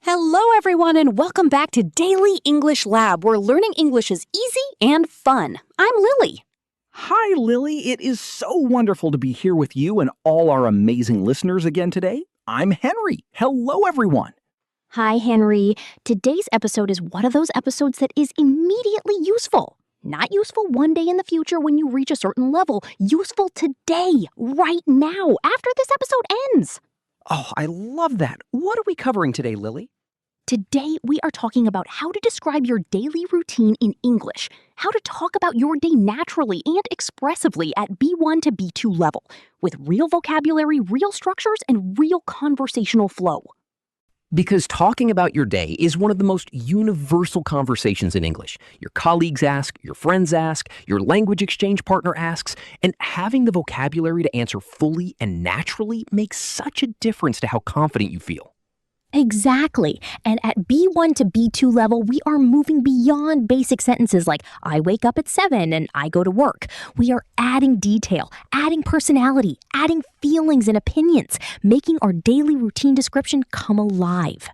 Hello, everyone, and welcome back to Daily English Lab, where learning English is easy and fun. I'm Lily. Hi, Lily. It is so wonderful to be here with you and all our amazing listeners again today. I'm Henry. Hello, everyone. Hi, Henry. Today's episode is one of those episodes that is immediately useful. Not useful one day in the future when you reach a certain level. Useful today, right now, after this episode ends. Oh, I love that. What are we covering today, Lily? Today, we are talking about how to describe your daily routine in English, how to talk about your day naturally and expressively at B1 to B2 level, with real vocabulary, real structures, and real conversational flow. Because talking about your day is one of the most universal conversations in English. Your colleagues ask, your friends ask, your language exchange partner asks, and having the vocabulary to answer fully and naturally makes such a difference to how confident you feel. Exactly. And at B1 to B2 level, we are moving beyond basic sentences like, I wake up at 7 and I go to work. We are adding detail, adding personality, adding feelings and opinions, making our daily routine description come alive.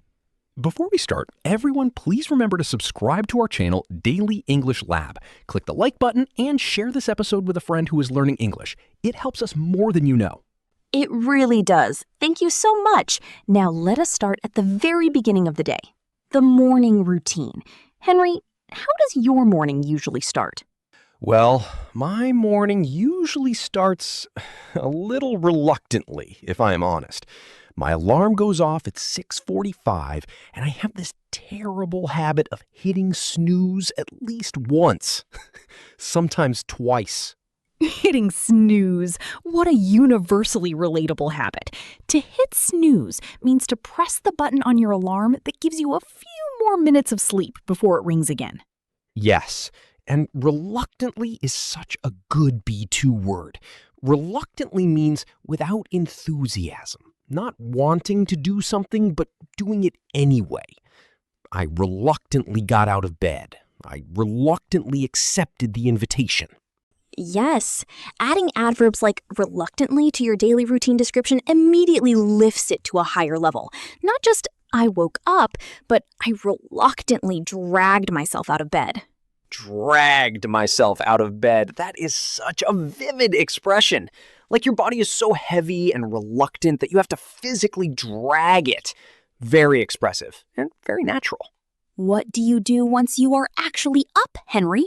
Before we start, everyone please remember to subscribe to our channel, Daily English Lab. Click the like button and share this episode with a friend who is learning English. It helps us more than you know. It really does. Thank you so much. Now let us start at the very beginning of the day. The morning routine. Henry, how does your morning usually start? Well, my morning usually starts a little reluctantly, if I am honest. My alarm goes off at 6:45, and I have this terrible habit of hitting snooze at least once, sometimes twice. Hitting snooze. What a universally relatable habit. To hit snooze means to press the button on your alarm that gives you a few more minutes of sleep before it rings again. Yes, and reluctantly is such a good B2 word. Reluctantly means without enthusiasm, not wanting to do something but doing it anyway. I reluctantly got out of bed. I reluctantly accepted the invitation. Yes, adding adverbs like reluctantly to your daily routine description immediately lifts it to a higher level. Not just I woke up, but I reluctantly dragged myself out of bed. Dragged myself out of bed. That is such a vivid expression. Like your body is so heavy and reluctant that you have to physically drag it. Very expressive and very natural. What do you do once you are actually up, Henry?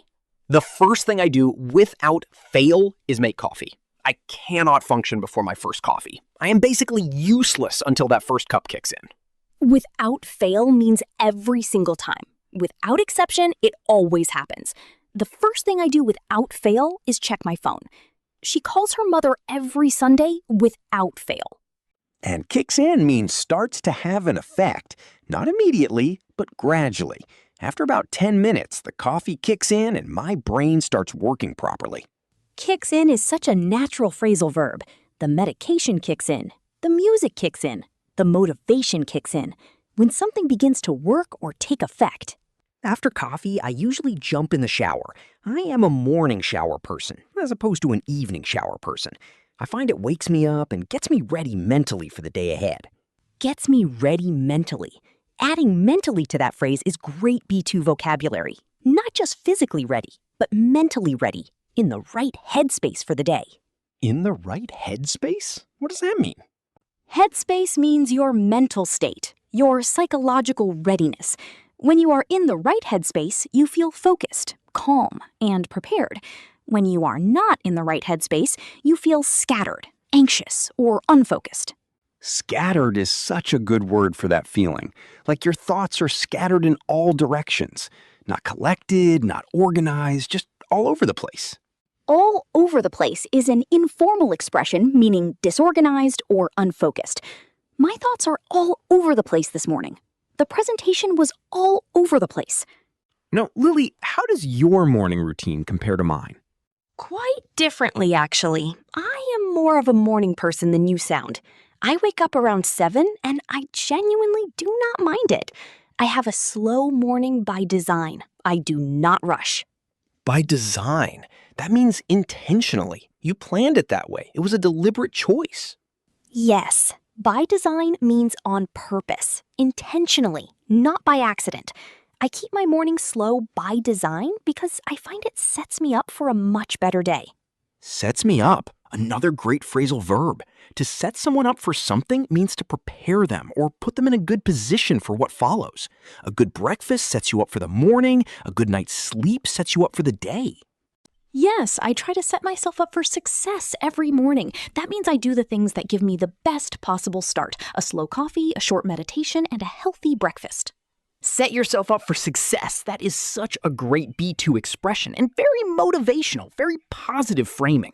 The first thing I do without fail is make coffee. I cannot function before my first coffee. I am basically useless until that first cup kicks in. Without fail means every single time. Without exception, it always happens. The first thing I do without fail is check my phone. She calls her mother every Sunday without fail. And kicks in means starts to have an effect, not immediately, but gradually. After about 10 minutes, the coffee kicks in and my brain starts working properly. Kicks in is such a natural phrasal verb. The medication kicks in. The music kicks in. The motivation kicks in. When something begins to work or take effect. After coffee, I usually jump in the shower. I am a morning shower person, as opposed to an evening shower person. I find it wakes me up and gets me ready mentally for the day ahead. Gets me ready mentally. Adding mentally to that phrase is great B2 vocabulary. Not just physically ready, but mentally ready, in the right headspace for the day. In the right headspace? What does that mean? Headspace means your mental state, your psychological readiness. When you are in the right headspace, you feel focused, calm, and prepared. When you are not in the right headspace, you feel scattered, anxious, or unfocused. Scattered is such a good word for that feeling. Like your thoughts are scattered in all directions. Not collected, not organized, just all over the place. All over the place is an informal expression meaning disorganized or unfocused. My thoughts are all over the place this morning. The presentation was all over the place. Now, Lily, how does your morning routine compare to mine? Quite differently, actually. I am more of a morning person than you sound. I wake up around 7 and I genuinely do not mind it. I have a slow morning by design. I do not rush. By design. That means intentionally. You planned it that way. It was a deliberate choice. Yes, By design means on purpose, intentionally, not by accident. I keep my mornings slow by design because I find it sets me up for a much better day. Sets me up. Another great phrasal verb. To set someone up for something means to prepare them or put them in a good position for what follows. A good breakfast sets you up for the morning. A good night's sleep sets you up for the day. Yes, I try to set myself up for success every morning. That means I do the things that give me the best possible start. A slow coffee, a short meditation, and a healthy breakfast. Set yourself up for success. That is such a great B2 expression and very motivational, very positive framing.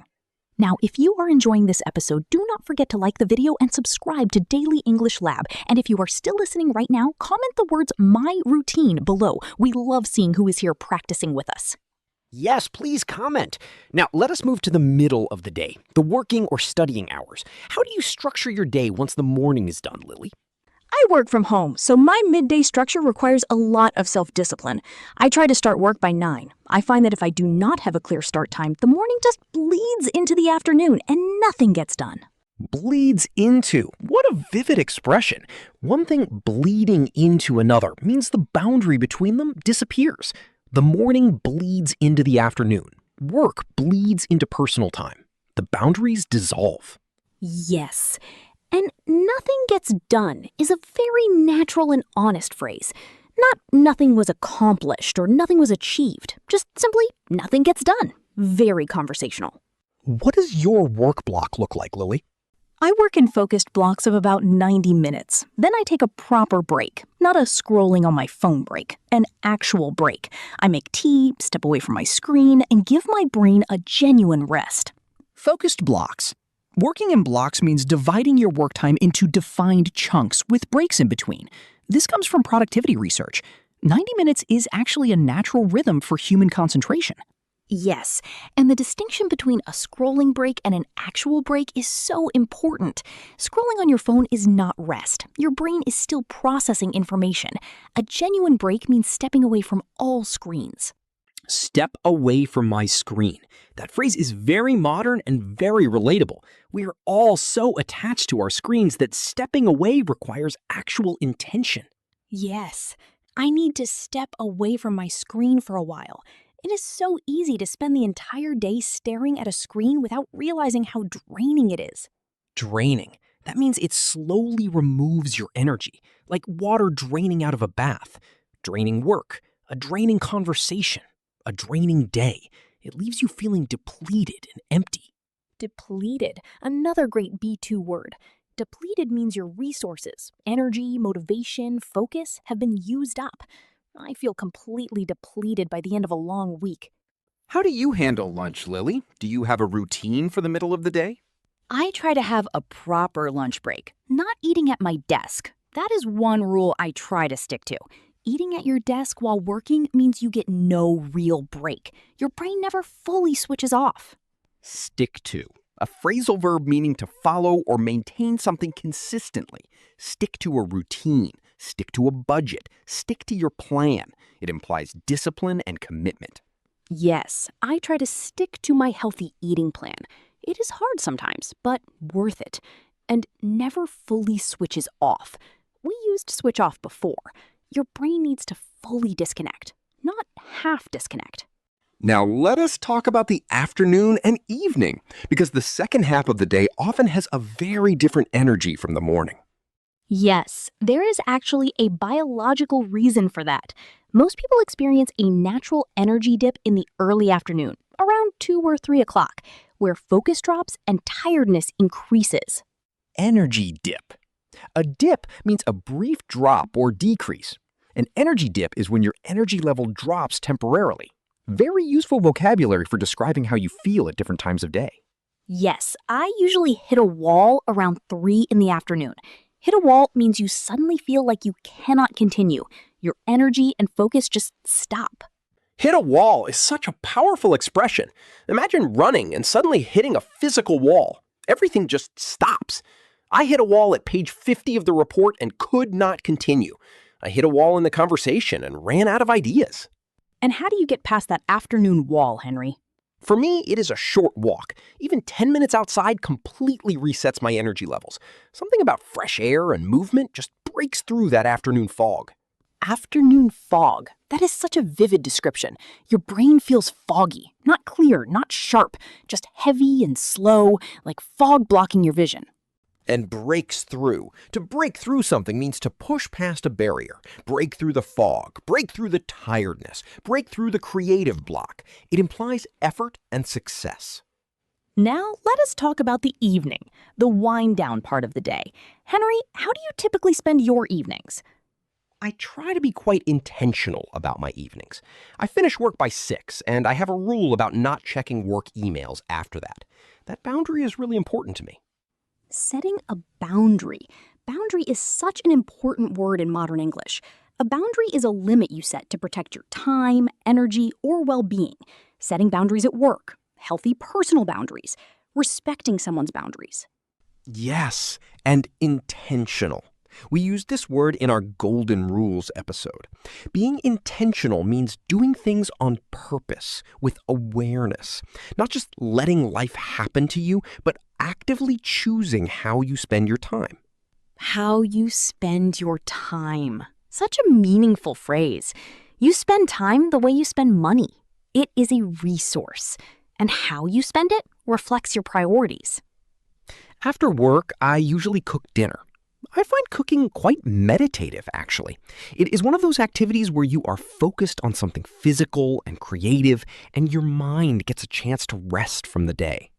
Now, if you are enjoying this episode, do not forget to like the video and subscribe to Daily English Lab. And if you are still listening right now, comment the words "my routine" below. We love seeing who is here practicing with us. Yes, please comment. Now, let us move to the middle of the day, the working or studying hours. How do you structure your day once the morning is done, Lily? I work from home, so my midday structure requires a lot of self-discipline. I try to start work by 9. I find that if I do not have a clear start time, the morning just bleeds into the afternoon and nothing gets done. Bleeds into. What a vivid expression. One thing bleeding into another means the boundary between them disappears. The morning bleeds into the afternoon. Work bleeds into personal time. The boundaries dissolve. Yes. And "nothing gets done" is a very natural and honest phrase. Not "nothing was accomplished" or "nothing was achieved." Just simply "nothing gets done." Very conversational. What does your work block look like, Lily? I work in focused blocks of about 90 minutes. Then I take a proper break, not a scrolling on my phone break, an actual break. I make tea, step away from my screen, and give my brain a genuine rest. Focused blocks. Working in blocks means dividing your work time into defined chunks with breaks in between. This comes from productivity research. 90 minutes is actually a natural rhythm for human concentration. Yes, and the distinction between a scrolling break and an actual break is so important. Scrolling on your phone is not rest. Your brain is still processing information. A genuine break means stepping away from all screens. Step away from my screen. That phrase is very modern and very relatable. We are all so attached to our screens that stepping away requires actual intention. Yes, I need to step away from my screen for a while. It is so easy to spend the entire day staring at a screen without realizing how draining it is. Draining. That means it slowly removes your energy, like water draining out of a bath. Draining work, a draining conversation, a draining day. It leaves you feeling depleted and empty. Depleted, another great B2 word. Depleted means your resources, energy, motivation, focus have been used up. I feel completely depleted by the end of a long week. How do you handle lunch, Lily? Do you have a routine for the middle of the day? I try to have a proper lunch break, not eating at my desk. That is one rule I try to stick to. Eating at your desk while working means you get no real break. Your brain never fully switches off. Stick to. A phrasal verb meaning to follow or maintain something consistently. Stick to a routine. Stick to a budget. Stick to your plan. It implies discipline and commitment. Yes, I try to stick to my healthy eating plan. It is hard sometimes, but worth it. And never fully switches off. We used switch off before. Your brain needs to fully disconnect, not half disconnect. Now let us talk about the afternoon and evening, because the second half of the day often has a very different energy from the morning. Yes, there is actually a biological reason for that. Most people experience a natural energy dip in the early afternoon, around 2 or 3 o'clock, where focus drops and tiredness increases. Energy dip. A dip means a brief drop or decrease. An energy dip is when your energy level drops temporarily. Very useful vocabulary for describing how you feel at different times of day. Yes, I usually hit a wall around 3 in the afternoon. Hit a wall means you suddenly feel like you cannot continue. Your energy and focus just stop. Hit a wall is such a powerful expression. Imagine running and suddenly hitting a physical wall. Everything just stops. I hit a wall at page 50 of the report and could not continue. I hit a wall in the conversation and ran out of ideas. And how do you get past that afternoon wall, Henry? For me, it is a short walk. Even 10 minutes outside completely resets my energy levels. Something about fresh air and movement just breaks through that afternoon fog. Afternoon fog. That is such a vivid description. Your brain feels foggy, not clear, not sharp, just heavy and slow, like fog blocking your vision. And breaks through. To break through something means to push past a barrier, break through the fog, break through the tiredness, break through the creative block. It implies effort and success. Now, let us talk about the evening, the wind-down part of the day. Henry, how do you typically spend your evenings? I try to be quite intentional about my evenings. I finish work by 6, and I have a rule about not checking work emails after that. That boundary is really important to me. Setting a boundary. Boundary is such an important word in modern English. A boundary is a limit you set to protect your time, energy, or well-being. Setting boundaries at work, healthy personal boundaries, respecting someone's boundaries. Yes, and intentional. We used this word in our Golden Rules episode. Being intentional means doing things on purpose, with awareness. Not just letting life happen to you, but actively choosing how you spend your time. How you spend your time. Such a meaningful phrase. You spend time the way you spend money. It is a resource, and how you spend it reflects your priorities. After work, I usually cook dinner. I find cooking quite meditative, actually. It is one of those activities where you are focused on something physical and creative, and your mind gets a chance to rest from the day.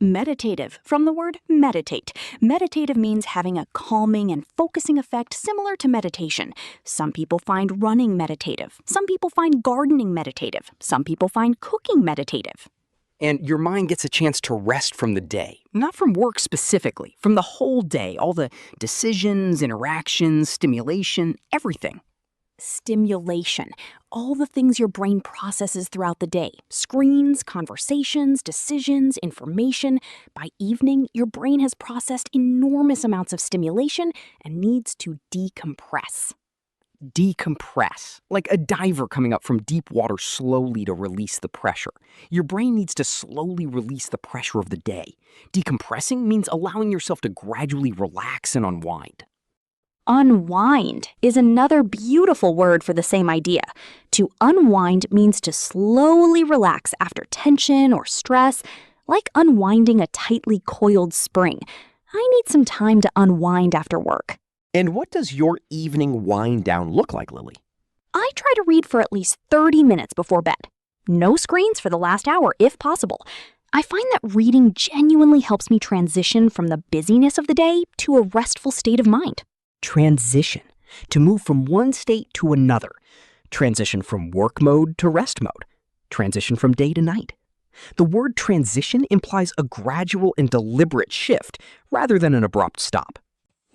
Meditative, from the word meditate. Meditative means having a calming and focusing effect similar to meditation. Some people find running meditative. Some people find gardening meditative. Some people find cooking meditative. And your mind gets a chance to rest from the day. Not from work specifically, from the whole day, all the decisions, interactions, stimulation, everything. Stimulation. All the things your brain processes throughout the day. Screens, conversations, decisions, information. By evening, your brain has processed enormous amounts of stimulation and needs to decompress. Decompress, like a diver coming up from deep water slowly to release the pressure. Your brain needs to slowly release the pressure of the day. Decompressing means allowing yourself to gradually relax and unwind. Unwind is another beautiful word for the same idea. To unwind means to slowly relax after tension or stress, like unwinding a tightly coiled spring. I need some time to unwind after work. And what does your evening wind down look like, Lily? I try to read for at least 30 minutes before bed. No screens for the last hour, if possible. I find that reading genuinely helps me transition from the busyness of the day to a restful state of mind. Transition, to move from one state to another. Transition from work mode to rest mode. Transition from day to night. The word transition implies a gradual and deliberate shift rather than an abrupt stop.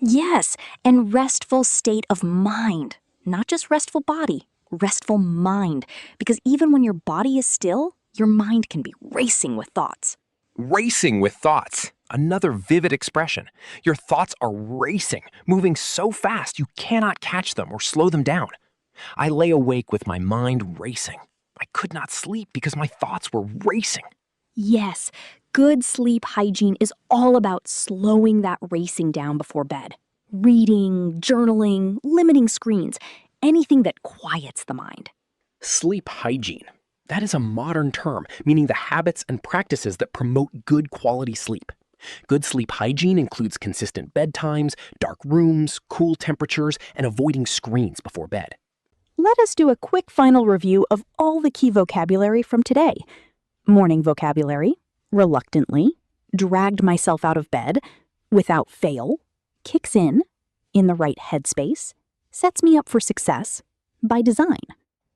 Yes, and restful state of mind. Not just restful body, restful mind. Because even when your body is still, your mind can be racing with thoughts. Racing with thoughts. Another vivid expression. Your thoughts are racing, moving so fast you cannot catch them or slow them down. I lay awake with my mind racing. I could not sleep because my thoughts were racing. Yes, good sleep hygiene is all about slowing that racing down before bed. Reading, journaling, limiting screens, anything that quiets the mind. Sleep hygiene. That is a modern term, meaning the habits and practices that promote good quality sleep. Good sleep hygiene includes consistent bedtimes, dark rooms, cool temperatures, and avoiding screens before bed. Let us do a quick final review of all the key vocabulary from today. Morning vocabulary: reluctantly, dragged myself out of bed, without fail, kicks in the right headspace, sets me up for success, by design.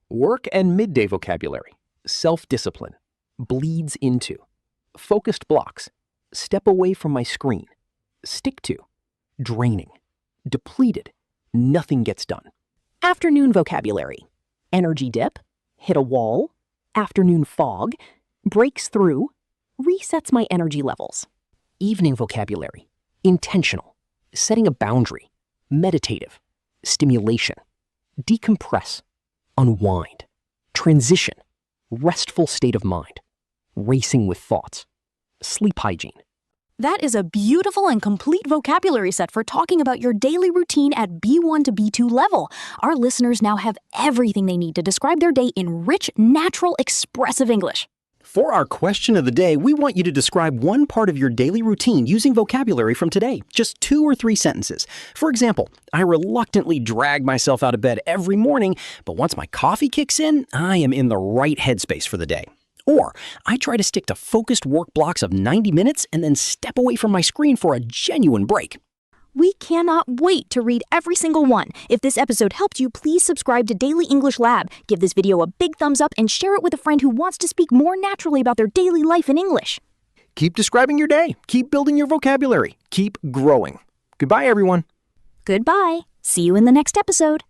Work and midday vocabulary: self-discipline, bleeds into, focused blocks, step away from my screen, stick to, draining, depleted, nothing gets done. Afternoon vocabulary: energy dip, hit a wall, afternoon fog, breaks through, resets my energy levels. Evening vocabulary: intentional, setting a boundary, meditative, stimulation, decompress, unwind, transition, restful state of mind. racing with thoughts, sleep hygiene. That is a beautiful and complete vocabulary set for talking about your daily routine at B1 to B2 level. Our listeners now have everything they need to describe their day in rich, natural, expressive English. For our question of the day, we want you to describe one part of your daily routine using vocabulary from today. Just 2 or 3 sentences. For example, I reluctantly drag myself out of bed every morning, but once my coffee kicks in, I am in the right headspace for the day. Or, I try to stick to focused work blocks of 90 minutes and then step away from my screen for a genuine break. We cannot wait to read every single one. If this episode helped you, please subscribe to Daily English Lab. Give this video a big thumbs up and share it with a friend who wants to speak more naturally about their daily life in English. Keep describing your day. Keep building your vocabulary. Keep growing. Goodbye, everyone. Goodbye. See you in the next episode.